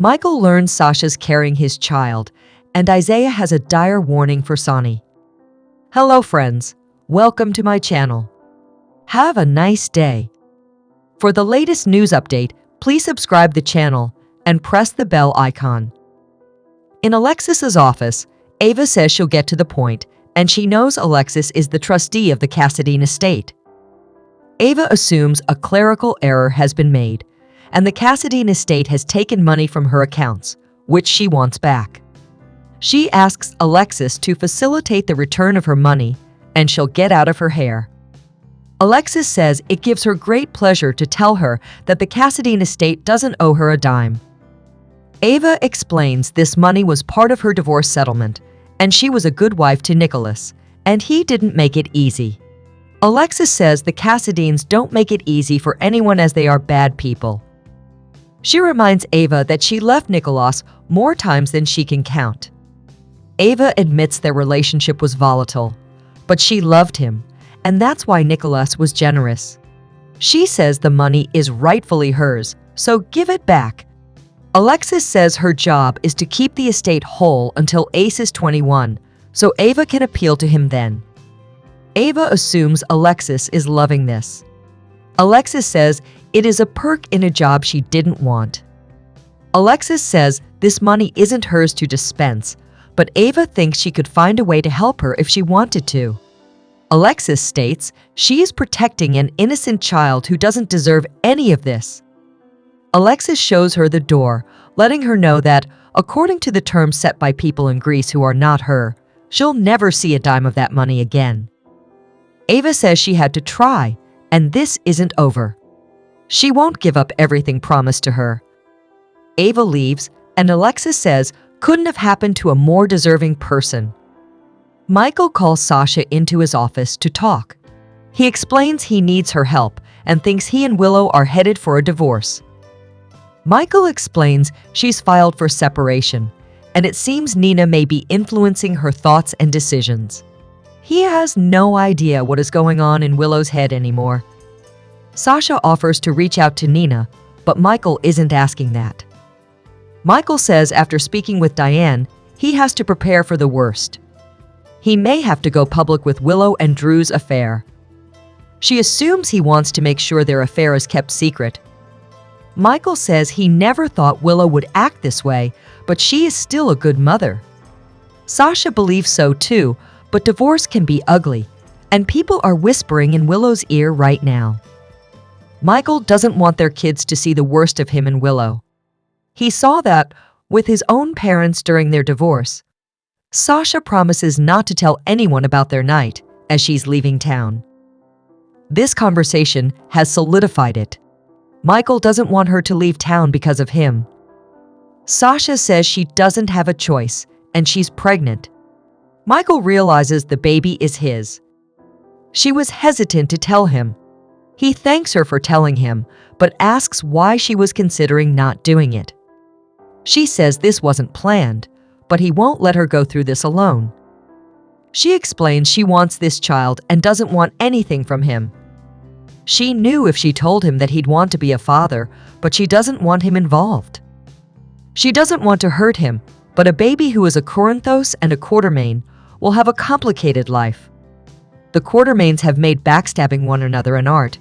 Michael learns Sasha's carrying his child, and Isaiah has a dire warning for Sonny. Hello friends, welcome to my channel. Have a nice day. For the latest news update, please subscribe the channel and press the bell icon. In Alexis's office, Ava says she'll get to the point, and she knows Alexis is the trustee of the Cassadine estate. Ava assumes a clerical error has been made, and the Cassadine estate has taken money from her accounts, which she wants back. She asks Alexis to facilitate the return of her money, and she'll get out of her hair. Alexis says it gives her great pleasure to tell her that the Cassadine estate doesn't owe her a dime. Ava explains this money was part of her divorce settlement, and she was a good wife to Nicholas, and he didn't make it easy. Alexis says the Cassadines don't make it easy for anyone as they are bad people. She reminds Ava that she left Nicholas more times than she can count. Ava admits their relationship was volatile, but she loved him, and that's why Nicholas was generous. She says the money is rightfully hers, so give it back. Alexis says her job is to keep the estate whole until Ace is 21, so Ava can appeal to him then. Ava assumes Alexis is loving this. Alexis says it is a perk in a job she didn't want. Alexis says this money isn't hers to dispense, but Ava thinks she could find a way to help her if she wanted to. Alexis states she is protecting an innocent child who doesn't deserve any of this. Alexis shows her the door, letting her know that, according to the terms set by people in Greece who are not her, she'll never see a dime of that money again. Ava says she had to try, and this isn't over. She won't give up everything promised to her. Ava leaves, and Alexis says couldn't have happened to a more deserving person. Michael calls Sasha into his office to talk. He explains he needs her help and thinks he and Willow are headed for a divorce. Michael explains she's filed for separation, and it seems Nina may be influencing her thoughts and decisions. He has no idea what is going on in Willow's head anymore. Sasha offers to reach out to Nina, but Michael isn't asking that. Michael says after speaking with Diane, he has to prepare for the worst. He may have to go public with Willow and Drew's affair. She assumes he wants to make sure their affair is kept secret. Michael says he never thought Willow would act this way, but she is still a good mother. Sasha believes so too, but divorce can be ugly, and people are whispering in Willow's ear right now. Michael doesn't want their kids to see the worst of him and Willow. He saw that with his own parents during their divorce. Sasha promises not to tell anyone about their night as she's leaving town. This conversation has solidified it. Michael doesn't want her to leave town because of him. Sasha says she doesn't have a choice, and she's pregnant. Michael realizes the baby is his. She was hesitant to tell him. He thanks her for telling him, but asks why she was considering not doing it. She says this wasn't planned, but he won't let her go through this alone. She explains she wants this child and doesn't want anything from him. She knew if she told him that he'd want to be a father, but she doesn't want him involved. She doesn't want to hurt him, but a baby who is a Corinthos and a Quartermain will have a complicated life. The Quartermains have made backstabbing one another an art,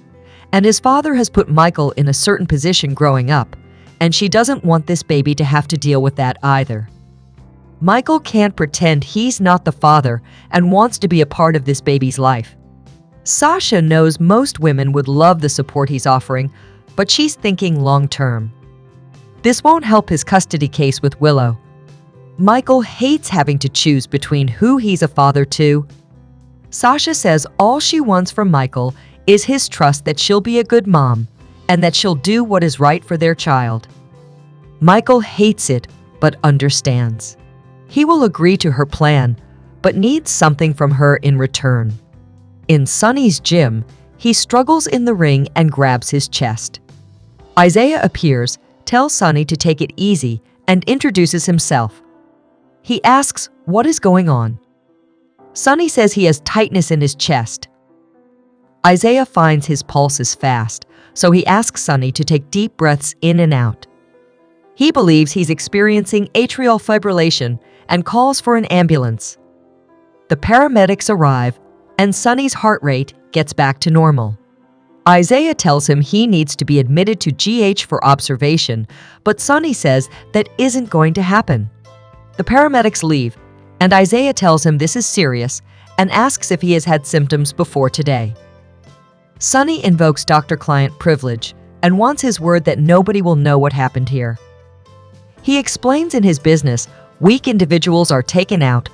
and his father has put Michael in a certain position growing up, and she doesn't want this baby to have to deal with that either. Michael can't pretend he's not the father and wants to be a part of this baby's life. Sasha knows most women would love the support he's offering, but she's thinking long-term. This won't help his custody case with Willow. Michael hates having to choose between who he's a father to. Sasha says all she wants from Michael is his trust that she'll be a good mom and that she'll do what is right for their child. Michael hates it, but understands. He will agree to her plan, but needs something from her in return. In Sonny's gym, he struggles in the ring and grabs his chest. Isaiah appears, tells Sonny to take it easy, and introduces himself. He asks what is going on. Sonny says he has tightness in his chest. Isaiah finds his pulse is fast, so he asks Sonny to take deep breaths in and out. He believes he's experiencing atrial fibrillation and calls for an ambulance. The paramedics arrive, and Sonny's heart rate gets back to normal. Isaiah tells him he needs to be admitted to GH for observation, but Sonny says that isn't going to happen. The paramedics leave, and Isaiah tells him this is serious and asks if he has had symptoms before today. Sonny invokes doctor-client privilege and wants his word that nobody will know what happened here. He explains in his business, weak individuals are taken out